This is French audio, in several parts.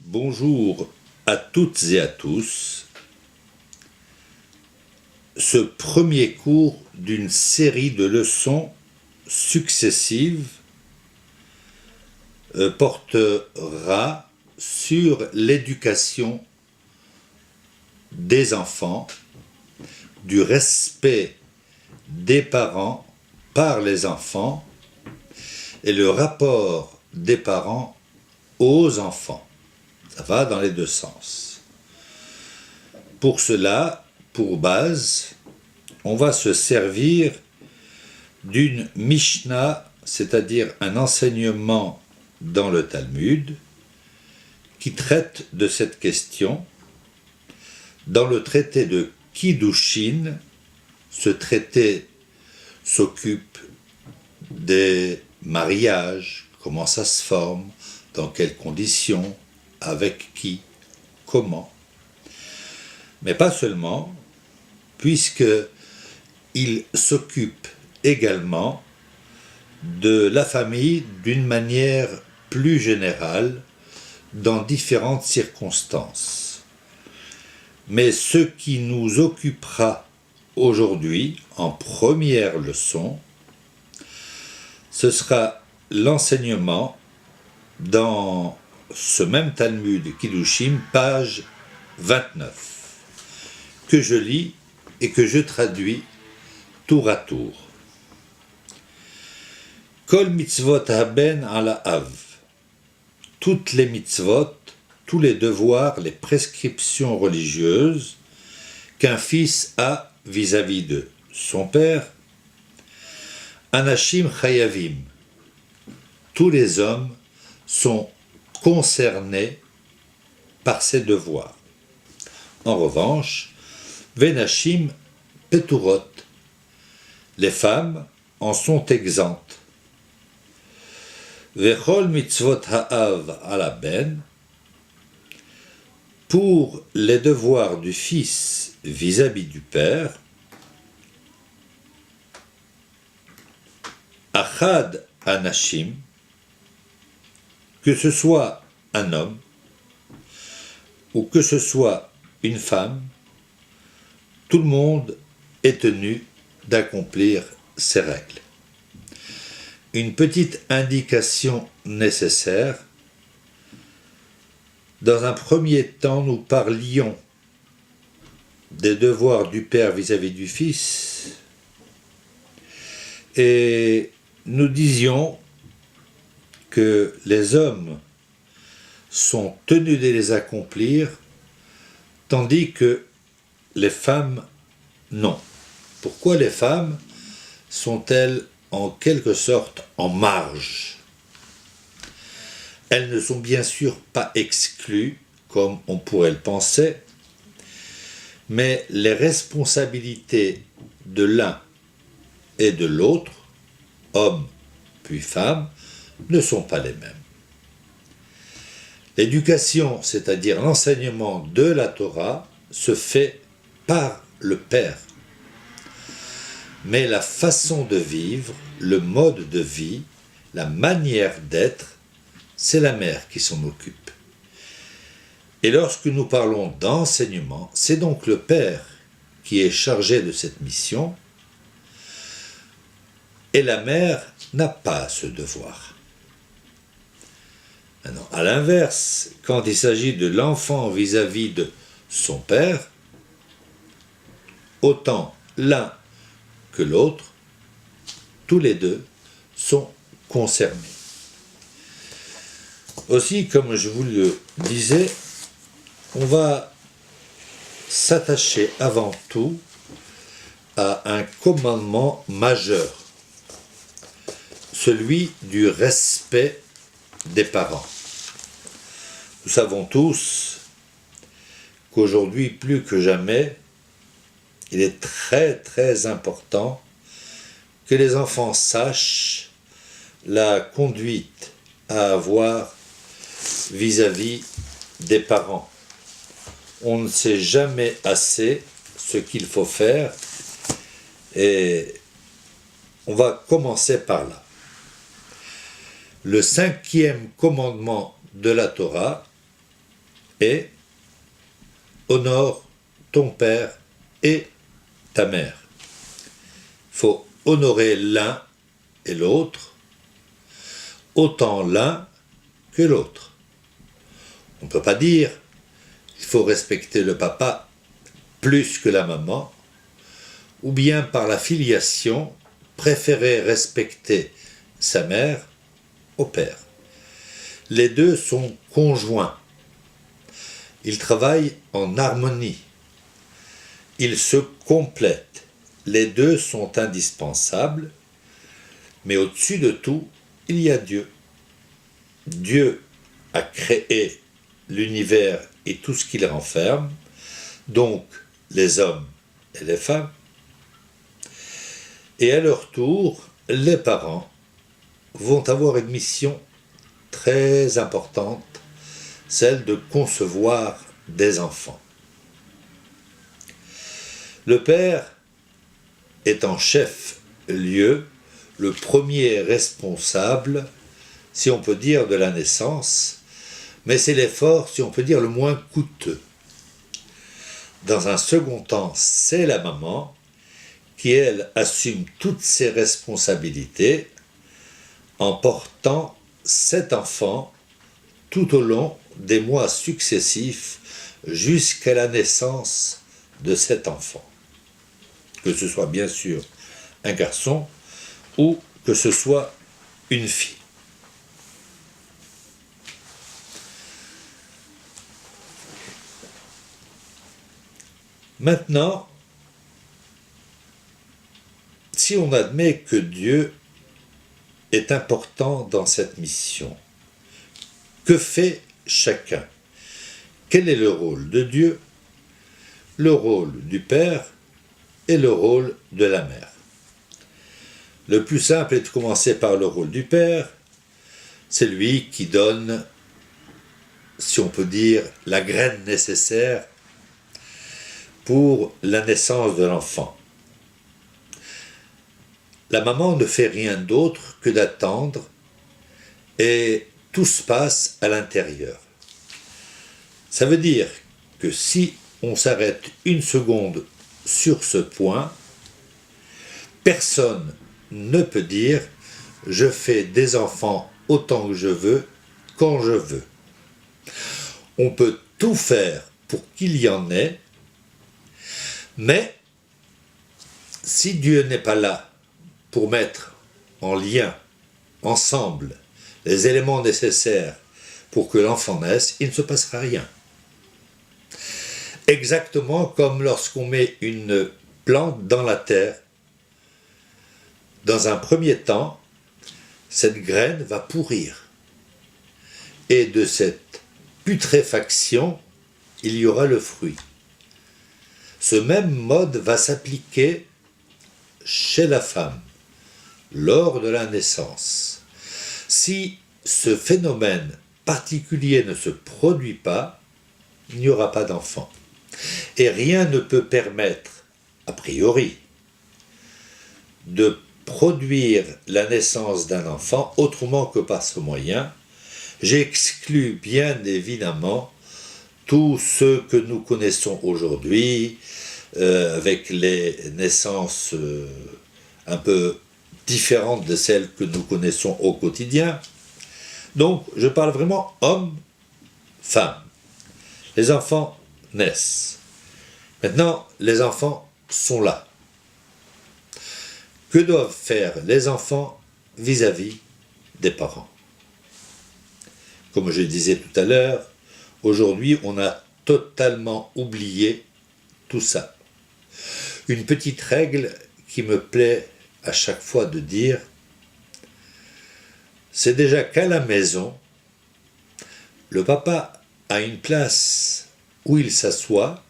Bonjour à toutes et à tous. Ce premier cours d'une série de leçons successives portera sur l'éducation des enfants, du respect des parents par les enfants et le rapport des parents aux enfants. Ça va dans les deux sens. Pour cela, pour base, on va se servir d'une Mishnah, c'est-à-dire un enseignement dans le Talmud, qui traite de cette question. Dans le traité de Kiddushin, ce traité s'occupe des mariages, comment ça se forme, dans quelles conditions, avec qui, comment. Mais pas seulement, puisqu'il s'occupe également de la famille d'une manière plus générale, dans différentes circonstances. Mais ce qui nous occupera aujourd'hui, en première leçon, ce sera l'enseignement dans ce même Talmud Kiddushin, page 29, que je lis et que je traduis tour à tour. Kol mitzvot haben ala av. Toutes les mitzvot, tous les devoirs, les prescriptions religieuses qu'un fils a vis-à-vis de son père. Anashim chayavim. Tous les hommes sont concernés par ces devoirs. En revanche, Venashim peturot. Les femmes en sont exemptes. Vechol mitzvot ha'av ala ben. Pour les devoirs du fils vis-à-vis du père, achad anashim, que ce soit un homme ou que ce soit une femme, tout le monde est tenu d'accomplir ces règles. Une petite indication nécessaire. Dans un premier temps, nous parlions des devoirs du père vis-à-vis du fils et nous disions que les hommes sont tenus de les accomplir, tandis que les femmes, non. Pourquoi les femmes sont-elles en quelque sorte en marge? Elles ne sont bien sûr pas exclues, comme on pourrait le penser, mais les responsabilités de l'un et de l'autre, homme puis femme, ne sont pas les mêmes. L'éducation, c'est-à-dire l'enseignement de la Torah, se fait par le père. Mais la façon de vivre, le mode de vie, la manière d'être, c'est la mère qui s'en occupe. Et lorsque nous parlons d'enseignement, c'est donc le père qui est chargé de cette mission, et la mère n'a pas ce devoir. Maintenant, à l'inverse, quand il s'agit de l'enfant vis-à-vis de son père, autant l'un que l'autre, tous les deux sont concernés. Aussi, comme je vous le disais, on va s'attacher avant tout à un commandement majeur, celui du respect des parents. Nous savons tous qu'aujourd'hui, plus que jamais, il est très très important que les enfants sachent la conduite à avoir vis-à-vis des parents. On ne sait jamais assez ce qu'il faut faire et on va commencer par là. Le 5e commandement de la Torah et honore ton père et ta mère. Il faut honorer l'un et l'autre, autant l'un que l'autre. On ne peut pas dire qu'il faut respecter le papa plus que la maman, ou bien par la filiation préférer respecter sa mère au père. Les deux sont conjoints. Ils travaillent en harmonie. Ils se complètent. Les deux sont indispensables, mais au-dessus de tout, il y a Dieu. Dieu a créé l'univers et tout ce qu'il renferme, donc les hommes et les femmes, et à leur tour, les parents vont avoir une mission très importante, celle de concevoir des enfants. Le père est en chef-lieu le premier responsable, si on peut dire, de la naissance, mais c'est l'effort, si on peut dire, le moins coûteux. Dans un second temps, c'est la maman qui, elle, assume toutes ses responsabilités en portant cet enfant tout au long des mois successifs jusqu'à la naissance de cet enfant. Que ce soit bien sûr un garçon ou que ce soit une fille. Maintenant, si on admet que Dieu est important dans cette mission, que fait chacun? Quel est le rôle de Dieu, le rôle du Père et le rôle de la Mère? Le plus simple est de commencer par le rôle du Père. C'est lui qui donne, si on peut dire, la graine nécessaire pour la naissance de l'enfant. La maman ne fait rien d'autre que d'attendre et tout se passe à l'intérieur. Ça veut dire que si on s'arrête une seconde sur ce point, personne ne peut dire « je fais des enfants autant que je veux, quand je veux ». On peut tout faire pour qu'il y en ait, mais si Dieu n'est pas là pour mettre en lien, ensemble, les éléments nécessaires pour que l'enfant naisse, il ne se passera rien. Exactement comme lorsqu'on met une plante dans la terre. Dans un premier temps, cette graine va pourrir. Et de cette putréfaction, il y aura le fruit. Ce même mode va s'appliquer chez la femme, lors de la naissance. Si ce phénomène particulier ne se produit pas, il n'y aura pas d'enfant. Et rien ne peut permettre, a priori, de produire la naissance d'un enfant autrement que par ce moyen. J'exclus bien évidemment tous ceux que nous connaissons aujourd'hui, avec les naissances un peu différentes de celles que nous connaissons au quotidien. Donc, je parle vraiment homme, femme. Les enfants naissent. Maintenant, les enfants sont là. Que doivent faire les enfants vis-à-vis des parents? Comme je disais tout à l'heure, aujourd'hui, on a totalement oublié tout ça. Une petite règle qui me plaît à chaque fois de dire, c'est déjà qu'à la maison, le papa a une place où il s'assoit,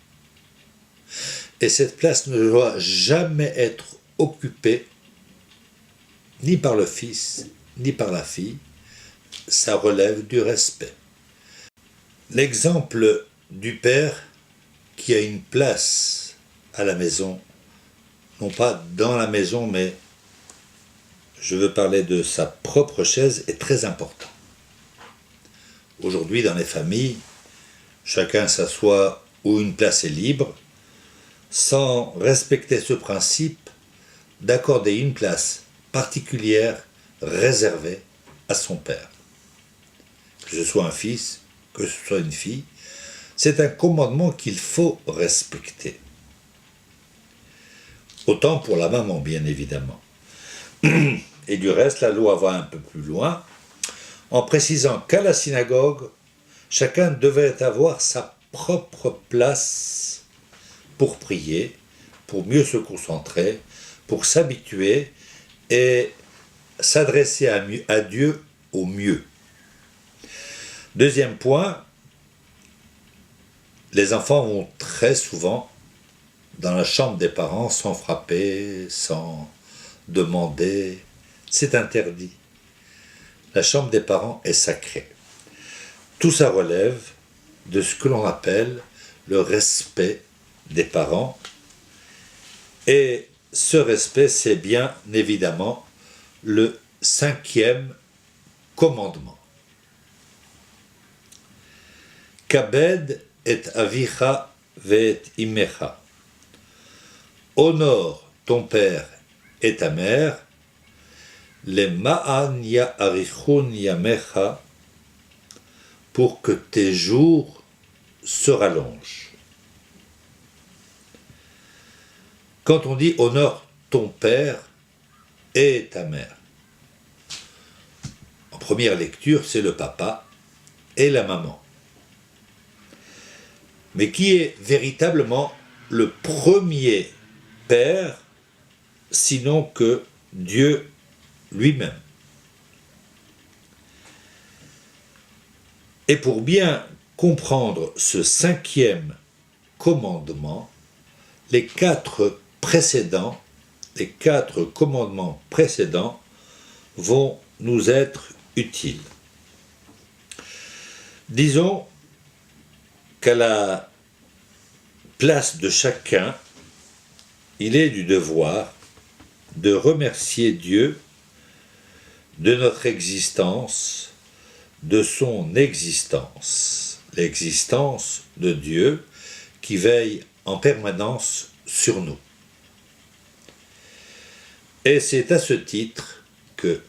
et cette place ne doit jamais être occupée ni par le fils, ni par la fille. Ça relève du respect. L'exemple du père qui a une place à la maison, non pas dans la maison, mais je veux parler de sa propre chaise, est très important. Aujourd'hui, dans les familles, chacun s'assoit où une place est libre, sans respecter ce principe d'accorder une place particulière réservée à son père. Que ce soit un fils, que ce soit une fille, c'est un commandement qu'il faut respecter. Autant pour la maman, bien évidemment. Et du reste, la loi va un peu plus loin, en précisant qu'à la synagogue, chacun devait avoir sa propre place pour prier, pour mieux se concentrer, pour s'habituer et s'adresser à Dieu au mieux. Deuxième point, les enfants vont très souvent dans la chambre des parents sans frapper, sans demander. C'est interdit. La chambre des parents est sacrée. Tout ça relève de ce que l'on appelle le respect des parents. Et ce respect, c'est bien évidemment le 5e commandement. Kabed et avicha ve'et imecha. Honore ton père et ta mère. Les ma'an ya'arichun yamecha, pour que tes jours se rallongent. Quand on dit honore ton père et ta mère, en première lecture, c'est le papa et la maman. Mais qui est véritablement le premier père, sinon que Dieu lui-même? Et pour bien comprendre ce 5e commandement, les 4 commandements précédents vont nous être utiles. Disons qu'à la place de chacun, il est du devoir de remercier Dieu de notre existence, de son existence, l'existence de Dieu qui veille en permanence sur nous. Et c'est à ce titre que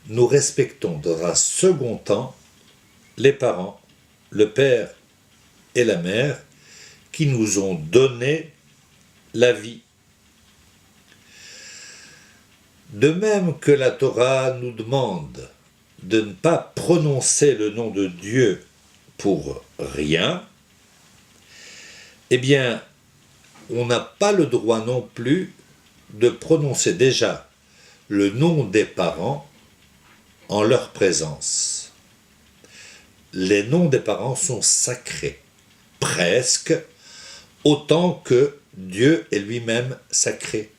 nous respectons dans un second temps les parents, le père et la mère qui nous ont donné la vie. De même que la Torah nous demande de ne pas prononcer le nom de Dieu pour rien, eh bien, on n'a pas le droit non plus de prononcer déjà le nom des parents en leur présence. Les noms des parents sont sacrés, presque autant que Dieu est lui-même sacré.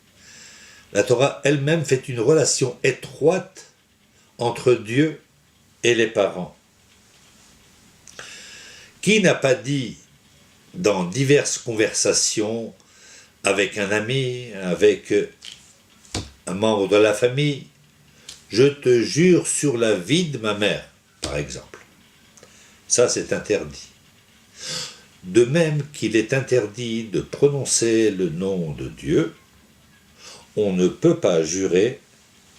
La Torah elle-même fait une relation étroite entre Dieu et les parents. Qui n'a pas dit dans diverses conversations avec un ami, avec un membre de la famille, « Je te jure sur la vie de ma mère », par exemple. Ça, c'est interdit. De même qu'il est interdit de prononcer le nom de Dieu, on ne peut pas jurer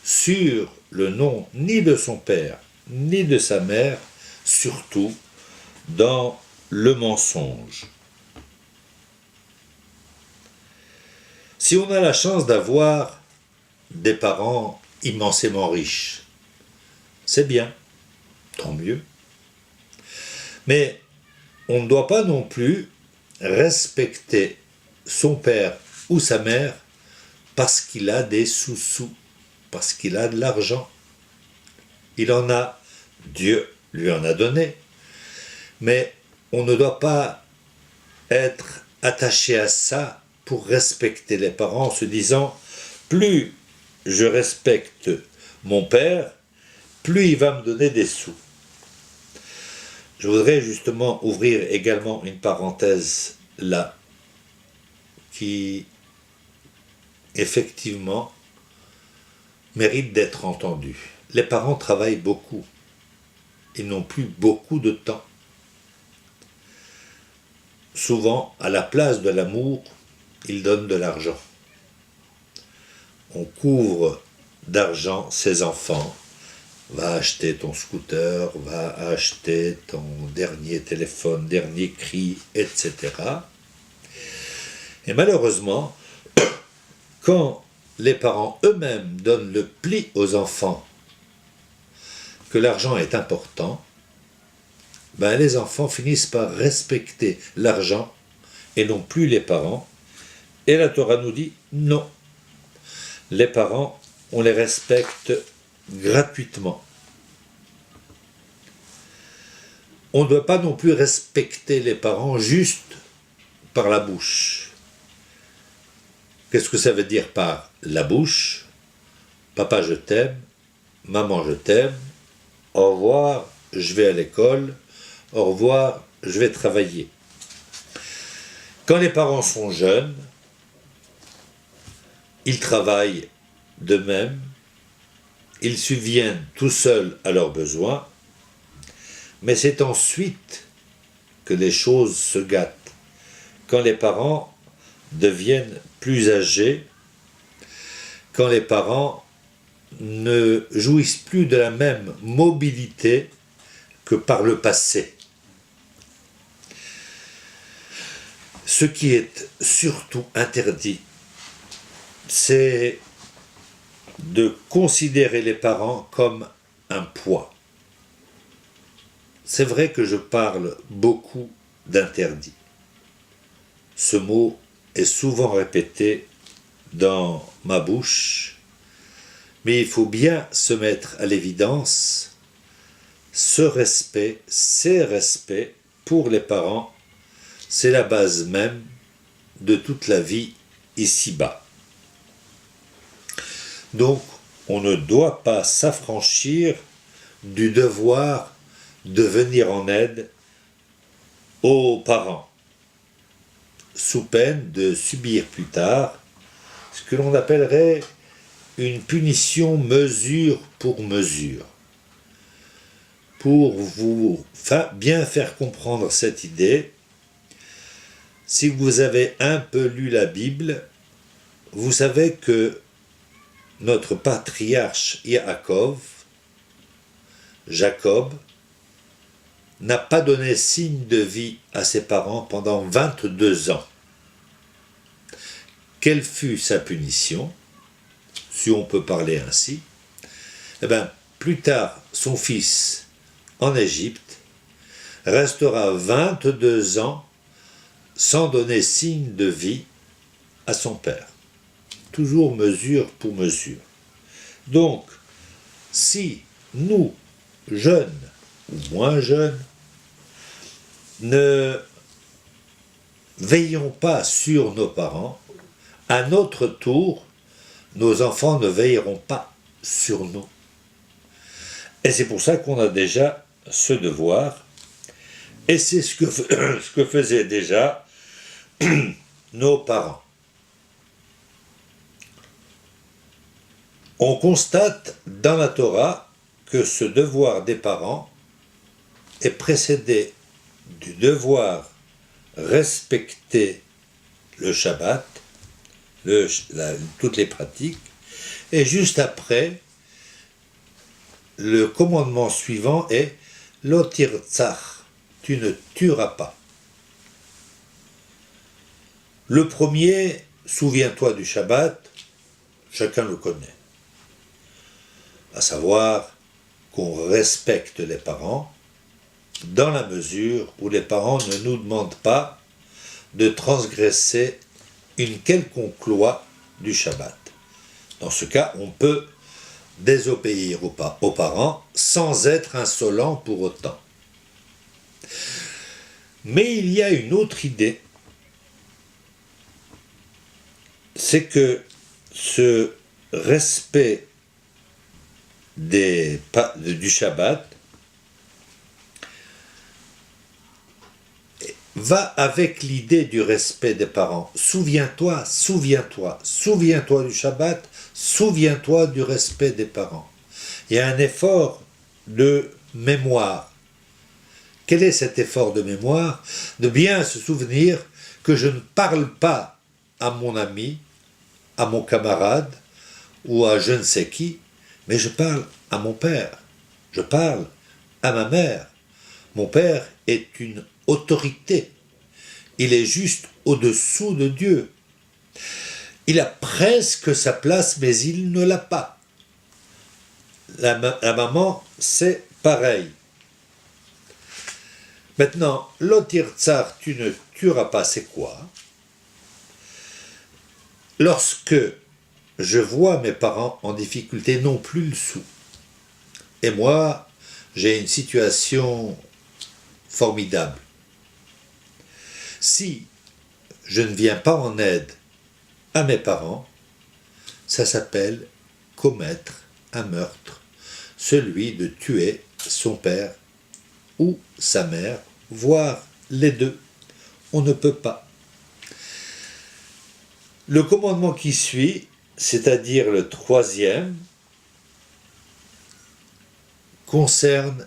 sur le nom ni de son père, ni de sa mère, surtout dans le mensonge. Si on a la chance d'avoir des parents immensément riches, c'est bien, tant mieux. Mais on ne doit pas non plus respecter son père ou sa mère parce qu'il a des sous-sous, parce qu'il a de l'argent. Il en a, Dieu lui en a donné. Mais on ne doit pas être attaché à ça pour respecter les parents en se disant « plus je respecte mon père, plus il va me donner des sous ». Je voudrais justement ouvrir également une parenthèse là, qui effectivement mérite d'être entendue. Les parents travaillent beaucoup. Ils n'ont plus beaucoup de temps. souvent, à la place de l'amour, ils donnent de l'argent. On couvre d'argent ses enfants. Va acheter ton scooter, va acheter ton dernier téléphone, dernier cri, etc. Et malheureusement, quand les parents eux-mêmes donnent le pli aux enfants que l'argent est important, ben les enfants finissent par respecter l'argent et non plus les parents. Et la Torah nous dit non. Les parents, on les respecte gratuitement. On ne doit pas non plus respecter les parents juste par la bouche. Qu'est-ce que ça veut dire par la bouche? Papa, je t'aime. Maman, je t'aime. Au revoir, je vais à l'école. Au revoir, je vais travailler. Quand les parents sont jeunes, ils travaillent d'eux-mêmes, ils subviennent tout seuls à leurs besoins, mais c'est ensuite que les choses se gâtent. Quand les parents deviennent plus âgés, quand les parents ne jouissent plus de la même mobilité que par le passé. Ce qui est surtout interdit, c'est de considérer les parents comme un poids. C'est vrai que je parle beaucoup d'interdits. Ce mot est souvent répété dans ma bouche, mais il faut bien se mettre à l'évidence ce respect, ces respects pour les parents, c'est la base même de toute la vie ici-bas. Donc, on ne doit pas s'affranchir du devoir de venir en aide aux parents, sous peine de subir plus tard ce que l'on appellerait une punition mesure pour mesure. Pour vous bien faire comprendre cette idée, si vous avez un peu lu la Bible, vous savez que notre patriarche Jacob, n'a pas donné signe de vie à ses parents pendant 22 ans. Quelle fut sa punition, si on peut parler ainsi? Eh bien, plus tard, son fils, en Égypte, restera 22 ans sans donner signe de vie à son père. Toujours mesure pour mesure. Donc, si nous, jeunes ou moins jeunes, ne veillons pas sur nos parents, à notre tour, nos enfants ne veilleront pas sur nous. Et c'est pour ça qu'on a déjà ce devoir, et c'est ce que faisaient déjà nos parents. On constate dans la Torah que ce devoir des parents est précédé du devoir respecter le Shabbat, toutes les pratiques, et juste après, le commandement suivant est « Lo tirtzach », tu ne tueras pas. Le premier, souviens-toi du Shabbat, chacun le connaît. À savoir qu'on respecte les parents dans la mesure où les parents ne nous demandent pas de transgresser une quelconque loi du Shabbat. Dans ce cas, on peut désobéir aux parents sans être insolent pour autant. Mais il y a une autre idée, c'est que ce respect du Shabbat va avec l'idée du respect des parents. Souviens-toi, souviens-toi, souviens-toi du Shabbat, souviens-toi du respect des parents. Il y a un effort de mémoire. quel est cet effort de mémoire? De bien se souvenir que je ne parle pas à mon ami, à mon camarade ou à je ne sais qui, mais je parle à mon père, je parle à ma mère. Mon père est une autorité, il est juste au-dessous de Dieu. Il a presque sa place, mais il ne l'a pas. La maman, c'est pareil. Maintenant, lotir tsar, tu ne tueras pas, c'est quoi? Lorsque je vois mes parents en difficulté, non plus le sou. Et moi, j'ai une situation formidable. Si je ne viens pas en aide à mes parents, ça s'appelle commettre un meurtre, celui de tuer son père ou sa mère, voire les deux. On ne peut pas. Le commandement qui suit, c'est-à-dire le troisième, concerne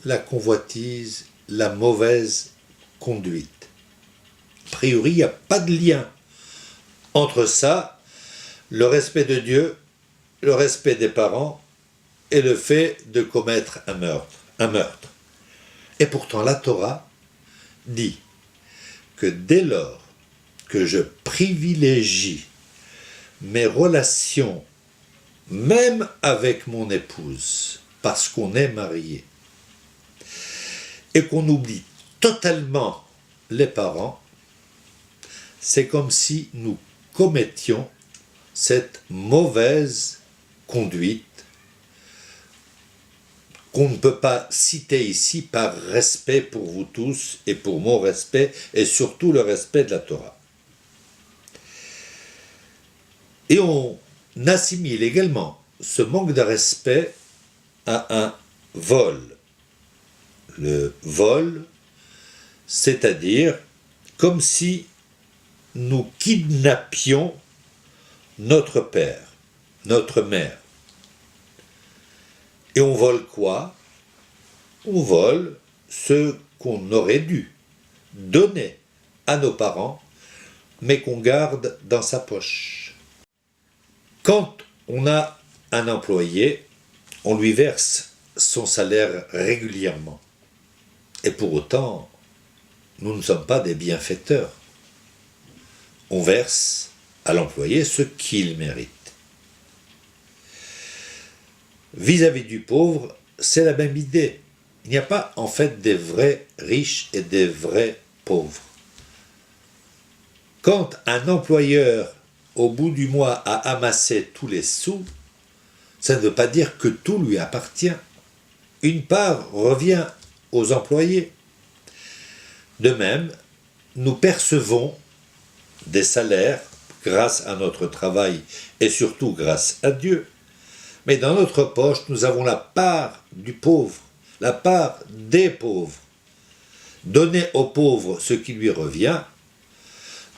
la convoitise, la mauvaise conduite. A priori, il n'y a pas de lien entre ça, le respect de Dieu, le respect des parents et le fait de commettre un meurtre. Et pourtant, la Torah dit que dès lors que je privilégie mes relations, même avec mon épouse, parce qu'on est marié, et qu'on oublie totalement les parents, c'est comme si nous commettions cette mauvaise conduite qu'on ne peut pas citer ici par respect pour vous tous et pour mon respect et surtout le respect de la Torah. Et on assimile également ce manque de respect à un vol. Le vol, c'est-à-dire comme si nous kidnappions notre père, notre mère. Et on vole quoi? On vole ce qu'on aurait dû donner à nos parents, mais qu'on garde dans sa poche. Quand on a un employé, on lui verse son salaire régulièrement. Et pour autant, nous ne sommes pas des bienfaiteurs. On verse à l'employé ce qu'il mérite. Vis-à-vis du pauvre, c'est la même idée. Il n'y a pas en fait des vrais riches et des vrais pauvres. Quand un employeur, au bout du mois, a amassé tous les sous, ça ne veut pas dire que tout lui appartient. Une part revient aux employés. De même, nous percevons des salaires grâce à notre travail et surtout grâce à Dieu. Mais dans notre poche, nous avons la part du pauvre, la part des pauvres. Donner aux pauvres ce qui lui revient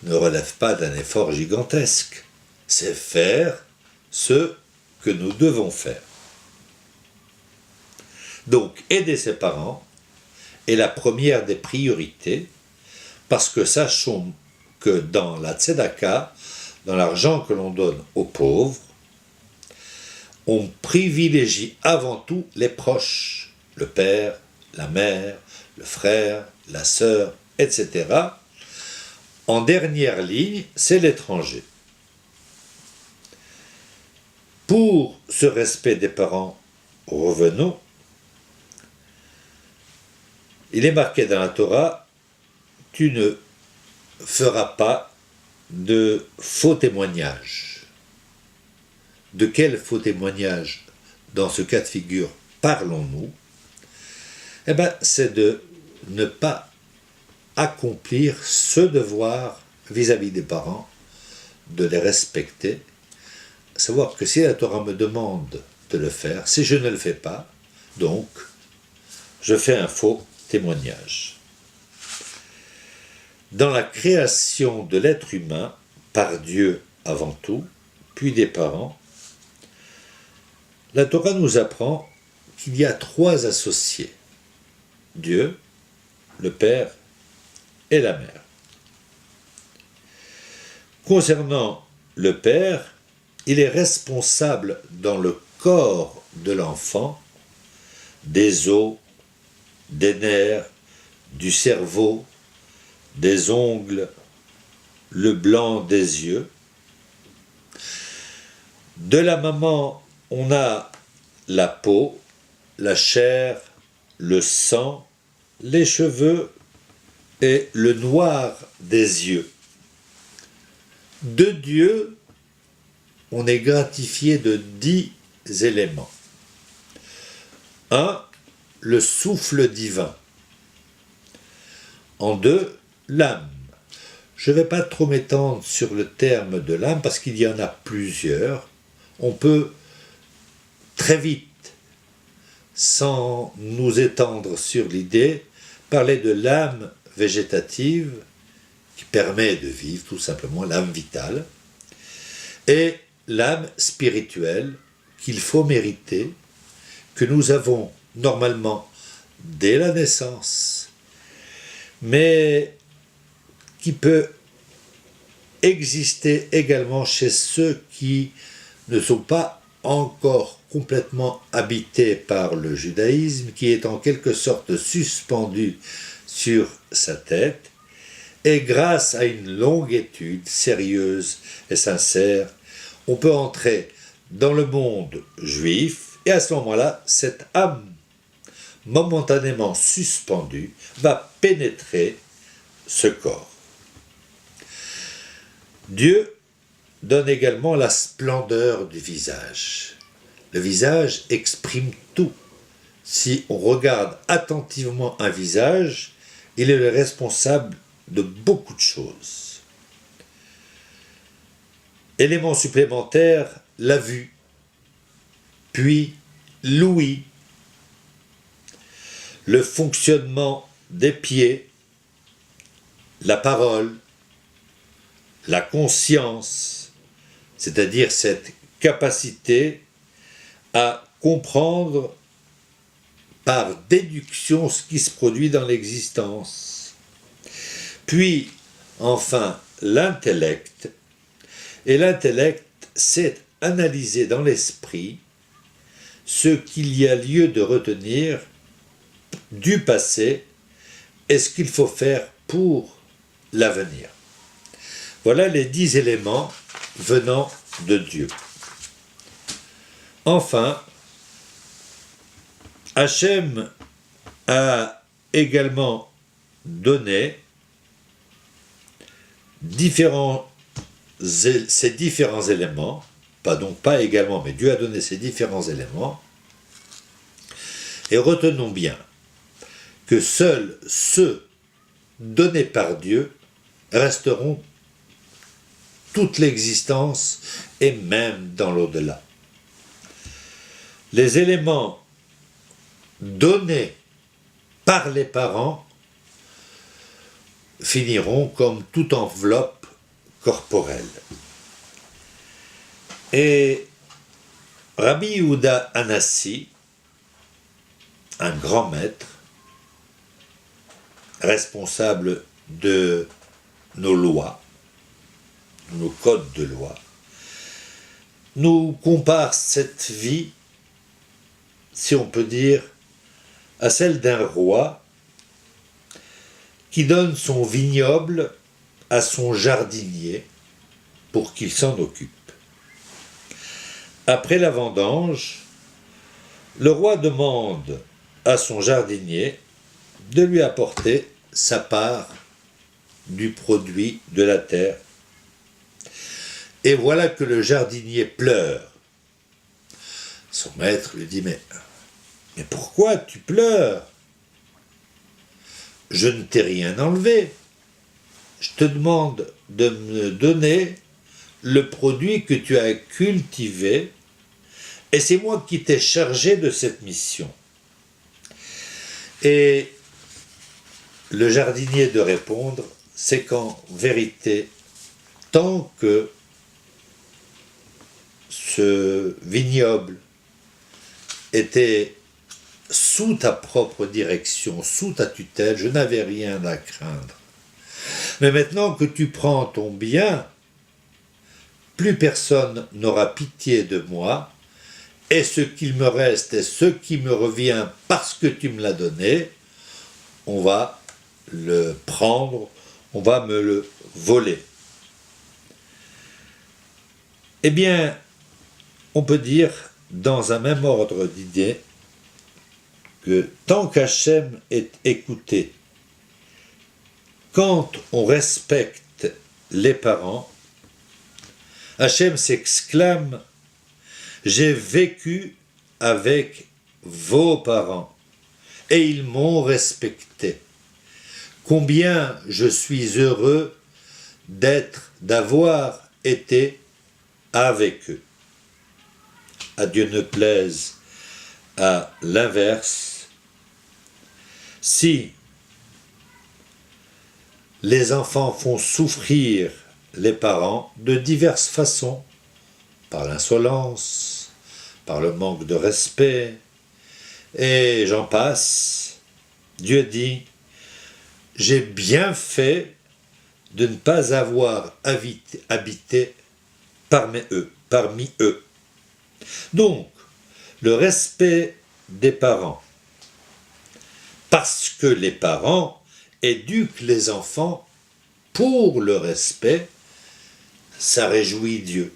ne relève pas d'un effort gigantesque. C'est faire ce que nous devons faire. Donc, aider ses parents est la première des priorités, parce que sachons que dans la tzedaka, dans l'argent que l'on donne aux pauvres, on privilégie avant tout les proches, le père, la mère, le frère, la sœur, etc. En dernière ligne, c'est l'étranger. Pour ce respect des parents, revenons. Il est marqué dans la Torah, tu ne feras pas de faux témoignages. De quel faux témoignage, dans ce cas de figure, parlons-nous? Eh bien, c'est de ne pas accomplir ce devoir vis-à-vis des parents, de les respecter, savoir que si la Torah me demande de le faire, si je ne le fais pas, donc, je fais un faux témoignage. Dans la création de l'être humain, par Dieu avant tout, puis des parents, la Torah nous apprend qu'il y a trois associés, Dieu, le père et la mère. Concernant le père, il est responsable dans le corps de l'enfant des os, des nerfs, du cerveau, des ongles, le blanc des yeux. De la maman, on a la peau, la chair, le sang, les cheveux et le noir des yeux. De Dieu, on est gratifié de 10 éléments. 1. Le souffle divin. En 2, l'âme. Je ne vais pas trop m'étendre sur le terme de l'âme parce qu'il y en a plusieurs. On peut très vite, sans nous étendre sur l'idée, parler de l'âme végétative qui permet de vivre, tout simplement, l'âme vitale, et l'âme spirituelle qu'il faut mériter, que nous avons normalement dès la naissance, mais qui peut exister également chez ceux qui ne sont pas encore complètement habités par le judaïsme, qui est en quelque sorte suspendu sur sa tête, et grâce à une longue étude sérieuse et sincère, on peut entrer dans le monde juif, et à ce moment-là, cette âme momentanément suspendue va pénétrer ce corps. Dieu donne également la splendeur du visage. Le visage exprime tout. Si on regarde attentivement un visage, il est le responsable de beaucoup de choses. Élément supplémentaire, la vue, puis l'ouïe, le fonctionnement des pieds, la parole, la conscience, c'est-à-dire cette capacité à comprendre par déduction ce qui se produit dans l'existence. Puis, enfin, l'intellect. Et l'intellect, c'est analyser dans l'esprit ce qu'il y a lieu de retenir du passé et ce qu'il faut faire pour l'avenir. Voilà les 10 éléments venant de Dieu. Enfin, Hachem a également donné ces différents éléments, pas également, mais Dieu a donné ces différents éléments, et retenons bien que seuls ceux donnés par Dieu resteront toute l'existence et même dans l'au-delà. Les éléments donnés par les parents finiront comme toute enveloppe corporelle. Et Rabbi Yehuda Hanassi, un grand maître, responsable de nos lois, nos codes de loi, nous compare cette vie, si on peut dire, à celle d'un roi qui donne son vignoble à son jardinier pour qu'il s'en occupe. Après la vendange, le roi demande à son jardinier de lui apporter sa part du produit de la terre. Et voilà que le jardinier pleure. Son maître lui dit, mais pourquoi tu pleures? Je ne t'ai rien enlevé. Je te demande de me donner le produit que tu as cultivé, et c'est moi qui t'ai chargé de cette mission. Et le jardinier de répondre, c'est qu'en vérité, tant que ce vignoble était sous ta propre direction, sous ta tutelle, je n'avais rien à craindre. Mais maintenant que tu prends ton bien, plus personne n'aura pitié de moi, et ce qu'il me reste et ce qui me revient parce que tu me l'as donné, on va le prendre, on va me le voler. Eh bien, on peut dire, dans un même ordre d'idées, que tant qu'Hachem est écouté, quand on respecte les parents, Hachem s'exclame « J'ai vécu avec vos parents et ils m'ont respecté. Combien je suis heureux d'avoir été avec eux. » À Dieu ne plaise, à l'inverse, si les enfants font souffrir les parents de diverses façons, par l'insolence, par le manque de respect, et j'en passe, Dieu dit « J'ai bien fait de ne pas avoir habité parmi eux. » Donc, le respect des parents, parce que les parents éduquent les enfants pour le respect, ça réjouit Dieu.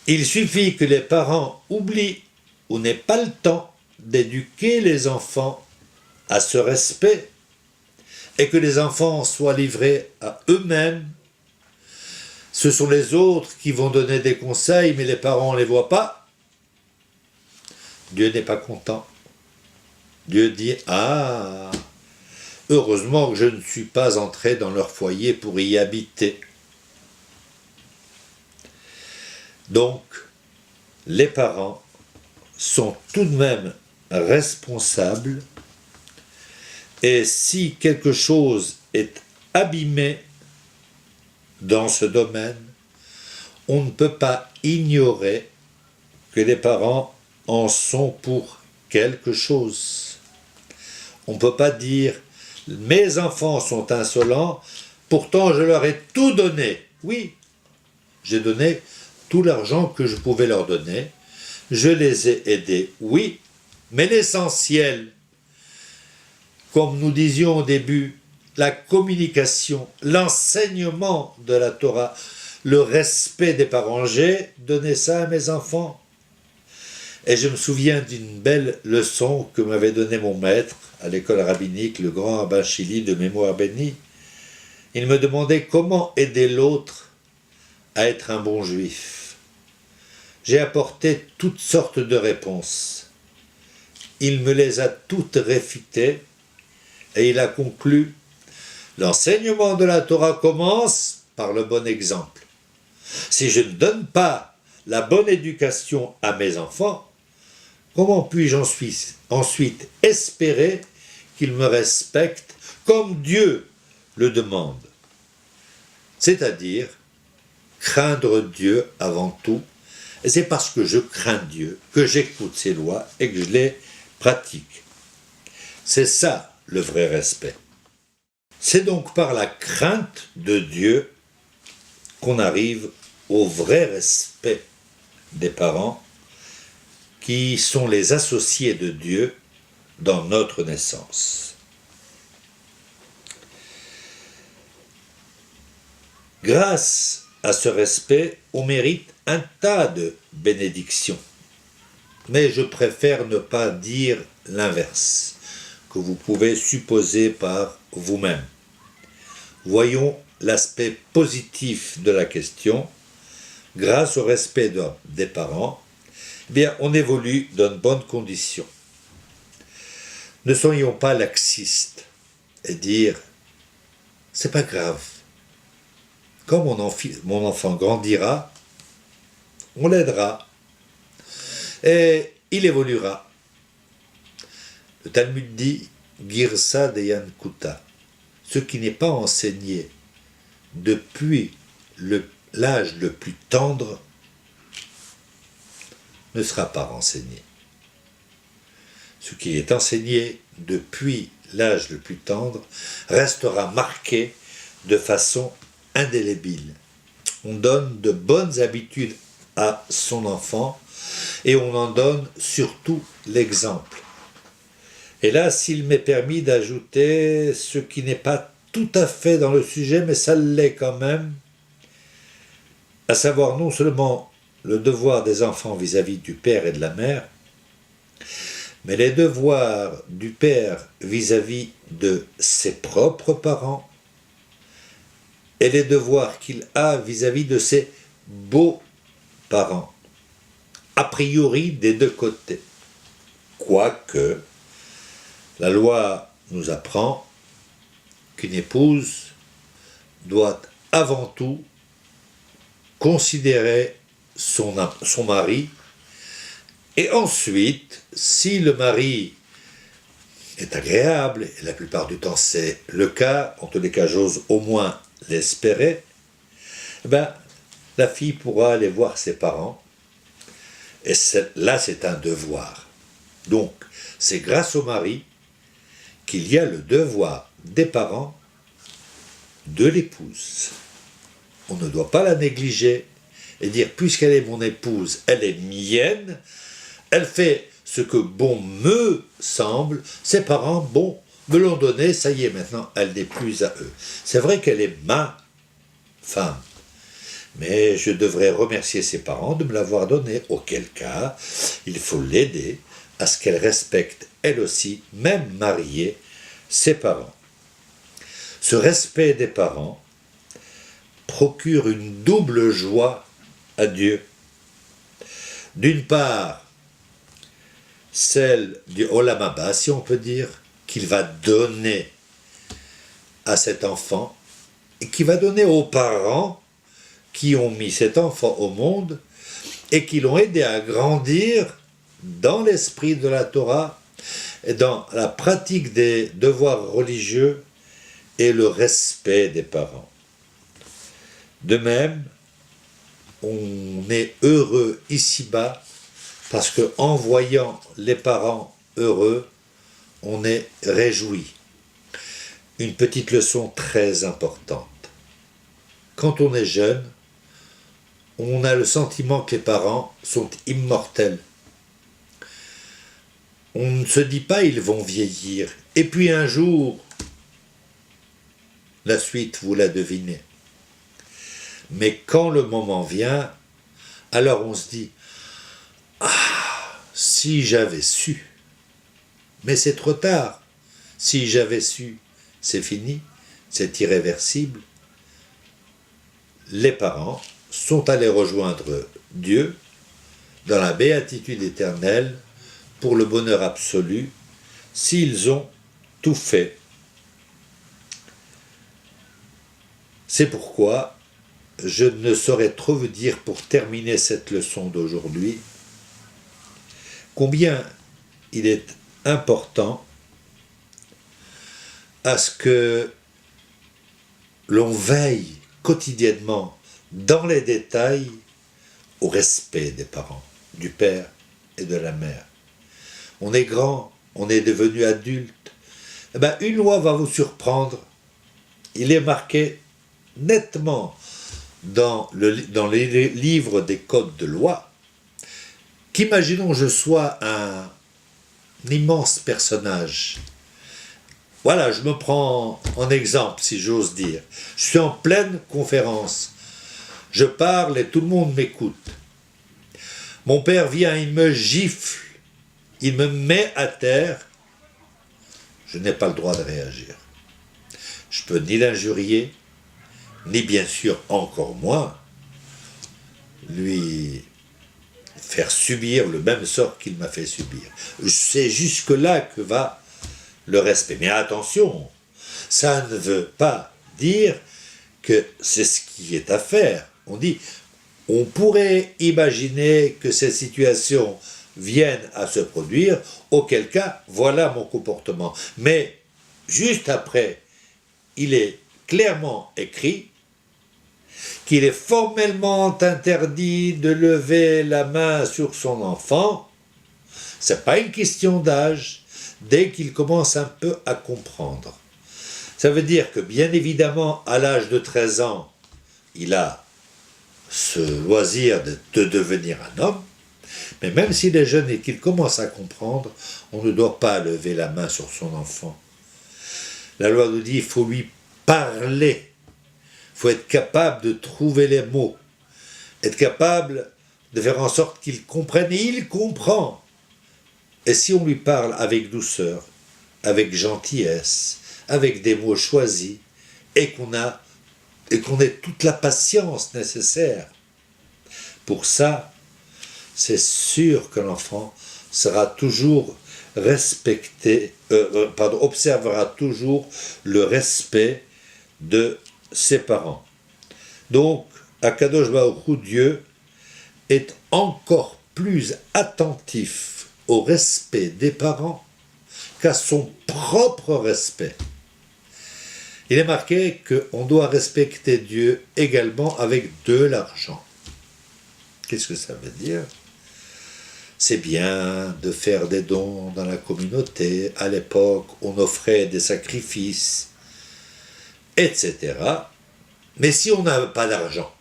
Il suffit que les parents oublient ou n'aient pas le temps d'éduquer les enfants à ce respect et que les enfants soient livrés à eux-mêmes. Ce sont les autres qui vont donner des conseils, mais les parents ne les voient pas. Dieu n'est pas content. Dieu dit « Ah, heureusement que je ne suis pas entré dans leur foyer pour y habiter. » Donc, les parents sont tout de même responsables et si quelque chose est abîmé dans ce domaine, on ne peut pas ignorer que les parents en sont pour quelque chose. On ne peut pas dire « mes enfants sont insolents, pourtant je leur ai tout donné. » Oui, j'ai donné tout l'argent que je pouvais leur donner, je les ai aidés, oui, mais l'essentiel, comme nous disions au début, la communication, l'enseignement de la Torah, le respect des parents, j'ai donné ça à mes enfants. Et je me souviens d'une belle leçon que m'avait donnée mon maître à l'école rabbinique, le grand rabbin Chili de mémoire bénie. Il me demandait comment aider l'autre à être un bon juif. J'ai apporté toutes sortes de réponses. Il me les a toutes réfutées et il a conclu « L'enseignement de la Torah commence par le bon exemple. Si je ne donne pas la bonne éducation à mes enfants, comment puis-je ensuite espérer qu'ils me respectent comme Dieu le demande ?» C'est-à-dire craindre Dieu avant tout. Et c'est parce que je crains Dieu que j'écoute ses lois et que je les pratique. C'est ça le vrai respect. C'est donc par la crainte de Dieu qu'on arrive au vrai respect des parents qui sont les associés de Dieu dans notre naissance. Grâce à ce respect, on mérite un tas de bénédictions. Mais je préfère ne pas dire l'inverse, que vous pouvez supposer par vous-même. Voyons l'aspect positif de la question. Grâce au respect des parents, eh bien, on évolue dans de bonnes conditions. Ne soyons pas laxistes et dire « c'est pas grave, quand mon enfant grandira, on l'aidera et il évoluera. » Le Talmud dit « Girsa deyan kuta », ce qui n'est pas enseigné depuis l'âge le plus tendre ne sera pas renseigné. ce qui est enseigné depuis l'âge le plus tendre, restera marqué de façon indélébile. On donne de bonnes habitudes à son enfant et on en donne surtout l'exemple. Et là, s'il m'est permis d'ajouter ce qui n'est pas tout à fait dans le sujet, mais ça l'est quand même, à savoir non seulement le devoir des enfants vis-à-vis du père et de la mère, mais les devoirs du père vis-à-vis de ses propres parents et les devoirs qu'il a vis-à-vis de ses beaux-parents, a priori des deux côtés. Quoique, la loi nous apprend qu'une épouse doit avant tout considérer son mari, et ensuite, si le mari est agréable, et la plupart du temps c'est le cas, en tous les cas j'ose au moins l'espérer, la fille pourra aller voir ses parents, et là c'est un devoir. Donc c'est grâce au mari qu'il y a le devoir des parents de l'épouse. On ne doit pas la négliger et dire puisqu'elle est mon épouse, elle est mienne, elle fait ce que bon me semble, ses parents, bon, me l'ont donné, ça y est, maintenant elle n'est plus à eux. C'est vrai qu'elle est ma femme, mais je devrais remercier ses parents de me l'avoir donnée, auquel cas il faut l'aider à ce qu'elle respecte elle aussi, même mariée, ses parents. Ce respect des parents procure une double joie à Dieu. D'une part, celle du Olam Haba, si on peut dire, qu'il va donner à cet enfant et qui va donner aux parents qui ont mis cet enfant au monde et qui l'ont aidé à grandir dans l'esprit de la Torah et dans la pratique des devoirs religieux et le respect des parents. De même, on est heureux ici-bas parce qu'en voyant les parents heureux, on est réjoui. Une petite leçon très importante. Quand on est jeune, on a le sentiment que les parents sont immortels. On ne se dit pas ils vont vieillir. Et puis un jour, la suite vous la devinez. Mais quand le moment vient, alors on se dit « Ah, si j'avais su !» Mais c'est trop tard. Si j'avais su, c'est fini, c'est irréversible. Les parents sont allés rejoindre Dieu dans la béatitude éternelle pour le bonheur absolu s'ils ont tout fait. C'est pourquoi je ne saurais trop vous dire pour terminer cette leçon d'aujourd'hui combien il est important à ce que l'on veille quotidiennement dans les détails au respect des parents, du père et de la mère. On est grand, on est devenu adulte, une loi va vous surprendre. Il est marqué nettement dans les livres des codes de loi qu'imaginons je sois un immense personnage. Voilà, je me prends en exemple, si j'ose dire. Je suis en pleine conférence. Je parle et tout le monde m'écoute. Mon père vient, il me gifle, il me met à terre. Je n'ai pas le droit de réagir. Je peux ni l'injurier, ni bien sûr, encore moins, lui faire subir le même sort qu'il m'a fait subir. C'est jusque-là que va le respect. Mais attention, ça ne veut pas dire que c'est ce qui est à faire. On dit, on pourrait imaginer que ces situations viennent à se produire, auquel cas, voilà mon comportement. Mais juste après, il est clairement écrit qu'il est formellement interdit de lever la main sur son enfant C'est pas une question d'âge, dès qu'il commence un peu à comprendre. Ça veut dire que, bien évidemment, à l'âge de 13 ans, il a ce loisir de devenir un homme, mais même s'il est jeune et qu'il commence à comprendre, on ne doit pas lever la main sur son enfant. La loi nous dit qu'il faut lui parler, il faut être capable de trouver les mots, être capable de faire en sorte qu'il comprenne, et il comprend. Et si on lui parle avec douceur, avec gentillesse, avec des mots choisis, et qu'on ait toute la patience nécessaire pour ça, c'est sûr que l'enfant sera toujours observera toujours le respect de ses parents. Donc, Akadosh Baruch Hu, Dieu, est encore plus attentif au respect des parents qu'à son propre respect. Il est marqué qu'on doit respecter Dieu également avec de l'argent. Qu'est-ce que ça veut dire? C'est bien de faire des dons dans la communauté. À l'époque, on offrait des sacrifices, etc. Mais si on n'a pas d'argent,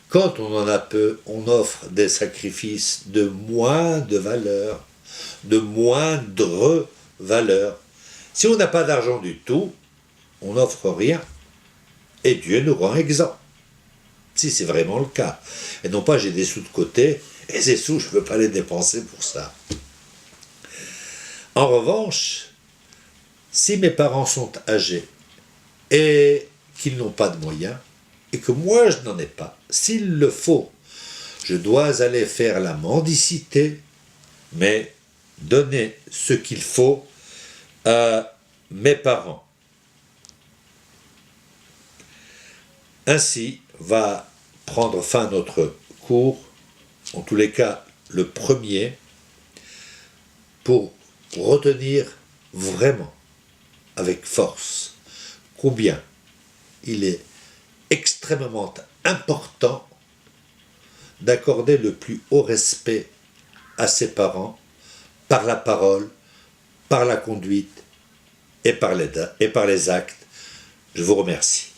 quand on en a peu, on offre des sacrifices de moindre valeur, de moindre valeur. Si on n'a pas d'argent du tout, on n'offre rien. Et Dieu nous rend exempts. Si c'est vraiment le cas. Et non pas j'ai des sous de côté, et ces sous, je ne peux pas les dépenser pour ça. En revanche, si mes parents sont âgés et qu'ils n'ont pas de moyens, et que moi je n'en ai pas, s'il le faut, je dois aller faire la mendicité, mais donner ce qu'il faut à mes parents. Ainsi va prendre fin notre cours, en tous les cas le premier, pour retenir vraiment, avec force, combien il est extrêmement important d'accorder le plus haut respect à ses parents par la parole, par la conduite et par les actes. Je vous remercie.